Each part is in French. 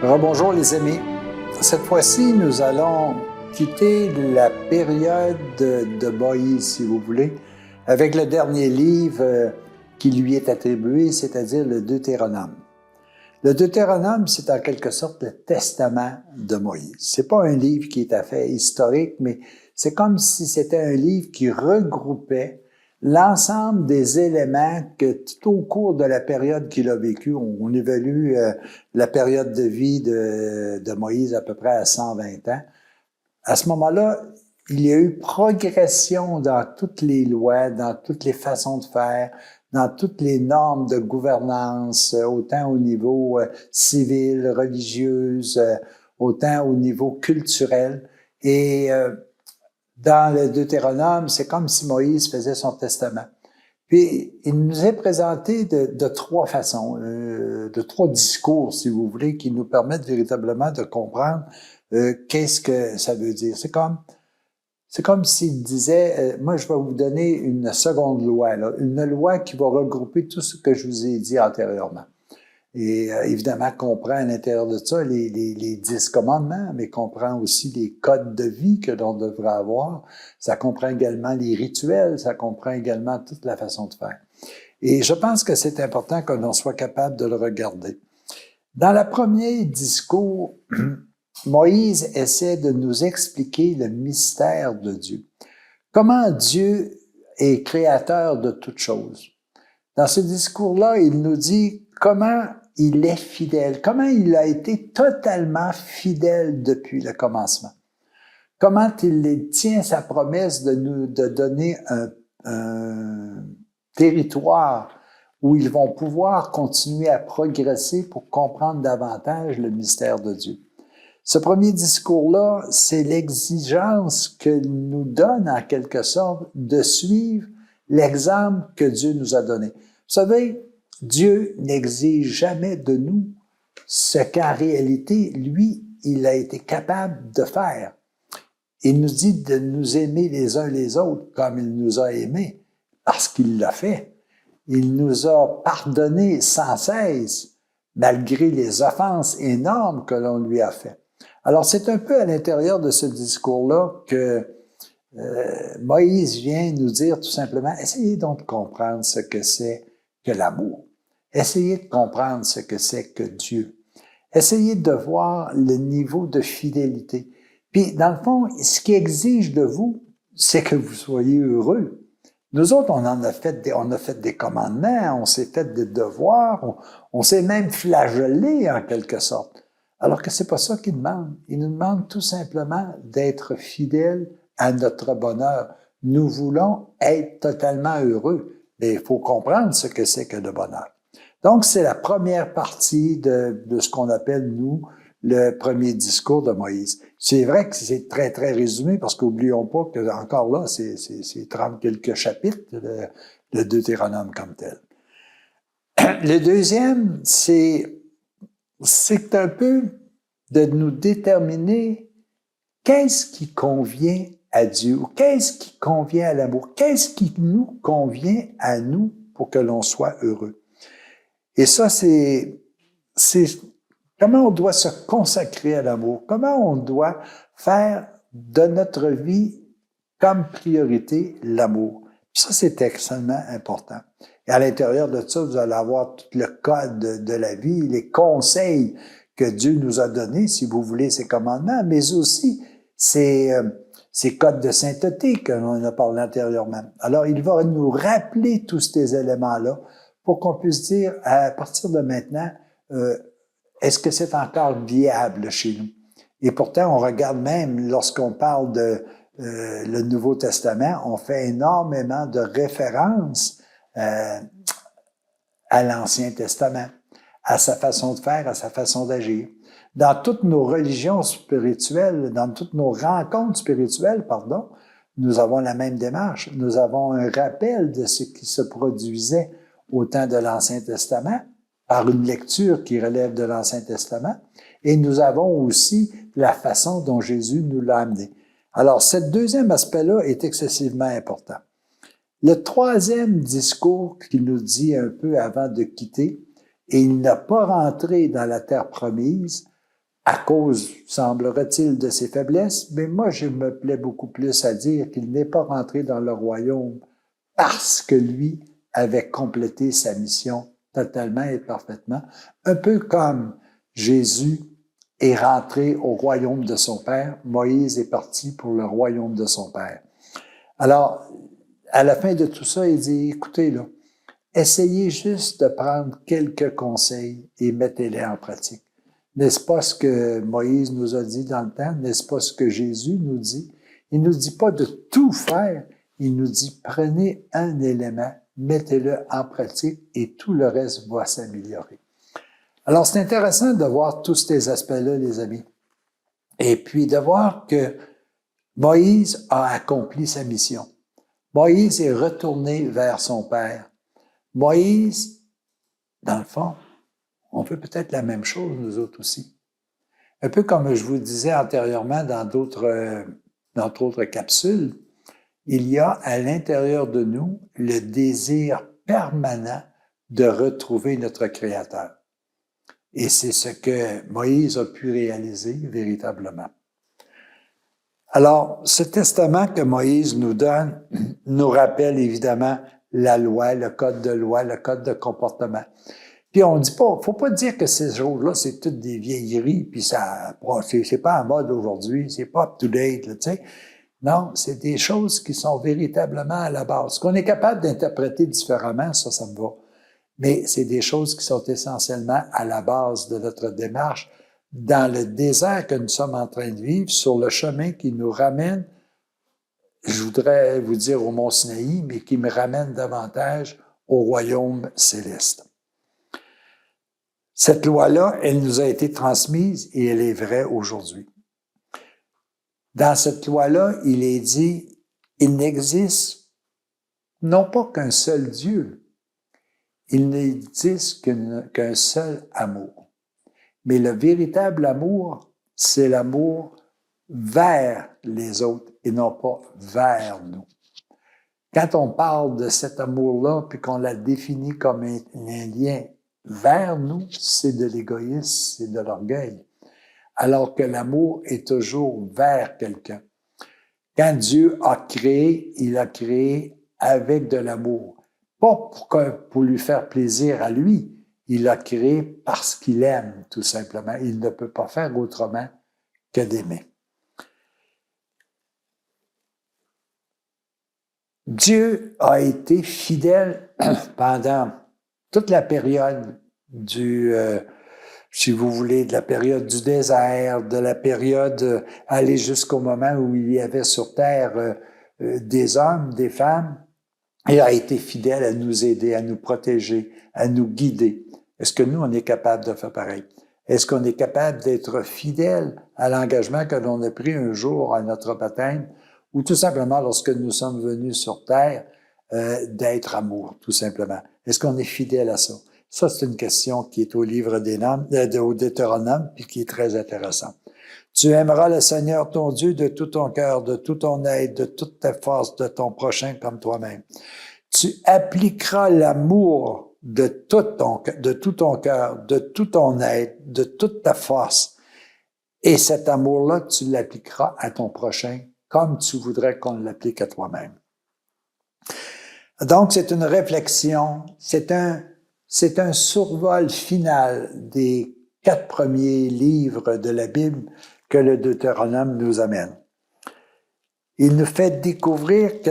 Rebonjour les amis. Cette fois-ci, nous allons quitter la période de Moïse, si vous voulez, avec le dernier livre qui lui est attribué, c'est-à-dire le Deutéronome. Le Deutéronome, c'est en quelque sorte le testament de Moïse. C'est pas un livre qui est à fait historique, mais c'est comme si c'était un livre qui regroupait l'ensemble des éléments que tout au cours de la période qu'il a vécue, on évalue la période de vie de Moïse à peu près à 120 ans. À ce moment-là, il y a eu progression dans toutes les lois, dans toutes les façons de faire, dans toutes les normes de gouvernance, autant au niveau civil, religieuse, autant au niveau culturel. Et dans le Deutéronome, c'est comme si Moïse faisait son testament. Puis, il nous est présenté de trois façons, de trois discours, si vous voulez, qui nous permettent véritablement de comprendre qu'est-ce que ça veut dire. C'est comme s'il disait, moi, je vais vous donner une seconde loi, là, une loi qui va regrouper tout ce que je vous ai dit antérieurement. Et évidemment, comprend à l'intérieur de ça les 10 commandements, mais comprend aussi les codes de vie que l'on devrait avoir. Ça comprend également les rituels, ça comprend également toute la façon de faire. Et je pense que c'est important que l'on soit capable de le regarder. Dans le premier discours, Moïse essaie de nous expliquer le mystère de Dieu. Comment Dieu est créateur de toutes choses. Dans ce discours-là, il nous dit comment il est fidèle, comment il a été totalement fidèle depuis le commencement. Comment il tient sa promesse de nous donner un territoire où ils vont pouvoir continuer à progresser pour comprendre davantage le mystère de Dieu. Ce premier discours-là, c'est l'exigence que nous donne en quelque sorte de suivre l'exemple que Dieu nous a donné. Vous savez, Dieu n'exige jamais de nous ce qu'en réalité, lui, il a été capable de faire. Il nous dit de nous aimer les uns les autres comme il nous a aimés, parce qu'il l'a fait. Il nous a pardonné sans cesse, malgré les offenses énormes que l'on lui a faites. Alors, c'est un peu à l'intérieur de ce discours-là que Moïse vient nous dire tout simplement, essayez donc de comprendre ce que c'est que l'amour. Essayez de comprendre ce que c'est que Dieu. Essayez de voir le niveau de fidélité. Puis, dans le fond, ce qui exige de vous, c'est que vous soyez heureux. Nous autres, on a fait des commandements, on s'est fait des devoirs, on s'est même flagellé en quelque sorte. Alors que c'est pas ça qu'il demande. Il nous demande tout simplement d'être fidèles à notre bonheur. Nous voulons être totalement heureux. Mais il faut comprendre ce que c'est que le bonheur. Donc, c'est la première partie de ce qu'on appelle, nous, le premier discours de Moïse. C'est vrai que c'est très, très résumé parce qu'oublions pas que, encore là, c'est 30 quelques chapitres, le Deutéronome comme tel. Le deuxième, c'est un peu de nous déterminer qu'est-ce qui convient à Dieu, qu'est-ce qui convient à l'amour, qu'est-ce qui nous convient à nous pour que l'on soit heureux. Et ça, c'est comment on doit se consacrer à l'amour, comment on doit faire de notre vie comme priorité l'amour. Ça, c'est extrêmement important. Et à l'intérieur de ça, vous allez avoir tout le code de la vie, les conseils que Dieu nous a donnés, si vous voulez, ses commandements, mais aussi ces codes de sainteté que l'on a parlé antérieurement. Alors, il va nous rappeler tous ces éléments-là pour qu'on puisse dire, à partir de maintenant, est-ce que c'est encore viable chez nous? Et pourtant, on regarde même, lorsqu'on parle de le Nouveau Testament, on fait énormément de références à l'Ancien Testament, à sa façon de faire, à sa façon d'agir. Dans toutes nos religions spirituelles, dans toutes nos rencontres spirituelles, nous avons la même démarche. Nous avons un rappel de ce qui se produisait au temps de l'Ancien Testament, par une lecture qui relève de l'Ancien Testament, et nous avons aussi la façon dont Jésus nous l'a amené. Alors, ce deuxième aspect-là est excessivement important. Le troisième discours qu'il nous dit un peu avant de quitter, et il n'a pas rentré dans la terre promise, à cause, semblerait-il, de ses faiblesses, mais moi, je me plais beaucoup plus à dire qu'il n'est pas rentré dans le royaume parce que lui avait complété sa mission totalement et parfaitement, un peu comme Jésus est rentré au royaume de son Père, Moïse est parti pour le royaume de son Père. Alors, à la fin de tout ça, il dit, écoutez, là, essayez juste de prendre quelques conseils et mettez-les en pratique. N'est-ce pas ce que Moïse nous a dit dans le temps? N'est-ce pas ce que Jésus nous dit? Il ne nous dit pas de tout faire, il nous dit prenez un élément, mettez-le en pratique et tout le reste va s'améliorer. Alors, c'est intéressant de voir tous ces aspects-là, les amis. Et puis de voir que Moïse a accompli sa mission. Moïse est retourné vers son Père. Moïse, dans le fond, on fait peut-être la même chose, nous autres aussi. Un peu comme je vous disais antérieurement dans d'autres capsules, il y a à l'intérieur de nous le désir permanent de retrouver notre Créateur. Et c'est ce que Moïse a pu réaliser véritablement. Alors, ce testament que Moïse nous donne nous rappelle évidemment la loi, le code de loi, le code de comportement. Puis on dit pas, faut pas dire que ces choses-là, c'est toutes des vieilleries, puis ça, c'est pas en mode aujourd'hui, c'est pas up-to-date, tu sais. Non, c'est des choses qui sont véritablement à la base. Ce qu'on est capable d'interpréter différemment, ça me va. Mais c'est des choses qui sont essentiellement à la base de notre démarche dans le désert que nous sommes en train de vivre, sur le chemin qui nous ramène, je voudrais vous dire au Mont Sinaï, mais qui me ramène davantage au royaume céleste. Cette loi-là, elle nous a été transmise et elle est vraie aujourd'hui. Dans cette loi-là, il est dit, il n'existe non pas qu'un seul Dieu, il n'existe qu'un seul amour. Mais le véritable amour, c'est l'amour vers les autres et non pas vers nous. Quand on parle de cet amour-là, puis qu'on la définit comme un lien vers nous, c'est de l'égoïsme, c'est de l'orgueil. Alors que l'amour est toujours vers quelqu'un. Quand Dieu a créé, il a créé avec de l'amour. Pas pour lui faire plaisir à lui, il l'a créé parce qu'il aime, tout simplement. Il ne peut pas faire autrement que d'aimer. Dieu a été fidèle pendant toute la période si vous voulez, de la période du désert, de la période aller jusqu'au moment où il y avait sur terre des hommes, des femmes. Il a été fidèle à nous aider, à nous protéger, à nous guider. Est-ce que nous, on est capable de faire pareil? Est-ce qu'on est capable d'être fidèle à l'engagement que l'on a pris un jour à notre baptême ou tout simplement lorsque nous sommes venus sur terre, d'être amour, tout simplement? Est-ce qu'on est fidèle à ça? Ça, c'est une question qui est au livre au Deutéronome puis qui est très intéressant. Tu aimeras le Seigneur ton Dieu de tout ton cœur, de toute ton aide, de toute ta force, de ton prochain comme toi-même. Tu appliqueras l'amour de tout ton cœur, de tout ton aide, de toute ta force. Et cet amour-là, tu l'appliqueras à ton prochain comme tu voudrais qu'on l'applique à toi-même. Donc, c'est une réflexion, c'est un survol final des 4 premiers livres de la Bible que le Deutéronome nous amène. Il nous fait découvrir que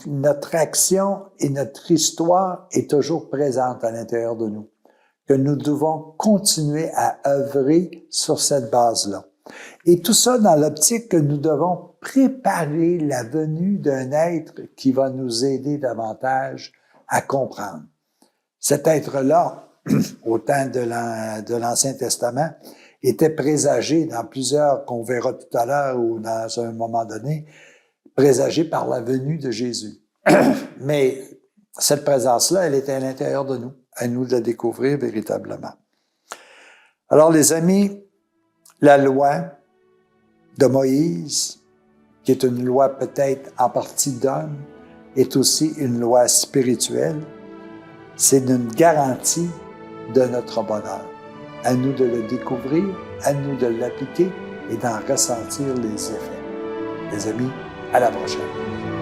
notre action et notre histoire est toujours présente à l'intérieur de nous, que nous devons continuer à œuvrer sur cette base-là. Et tout ça dans l'optique que nous devons préparer la venue d'un être qui va nous aider davantage à comprendre. Cet être-là, au temps de l'Ancien Testament, était présagé dans plusieurs, qu'on verra tout à l'heure ou dans un moment donné, présagé par la venue de Jésus. Mais cette présence-là, elle était à l'intérieur de nous, à nous de la découvrir véritablement. Alors les amis, la loi de Moïse, qui est une loi peut-être en partie d'homme, est aussi une loi spirituelle. C'est une garantie de notre bonheur. À nous de le découvrir, à nous de l'appliquer et d'en ressentir les effets. Les amis, à la prochaine.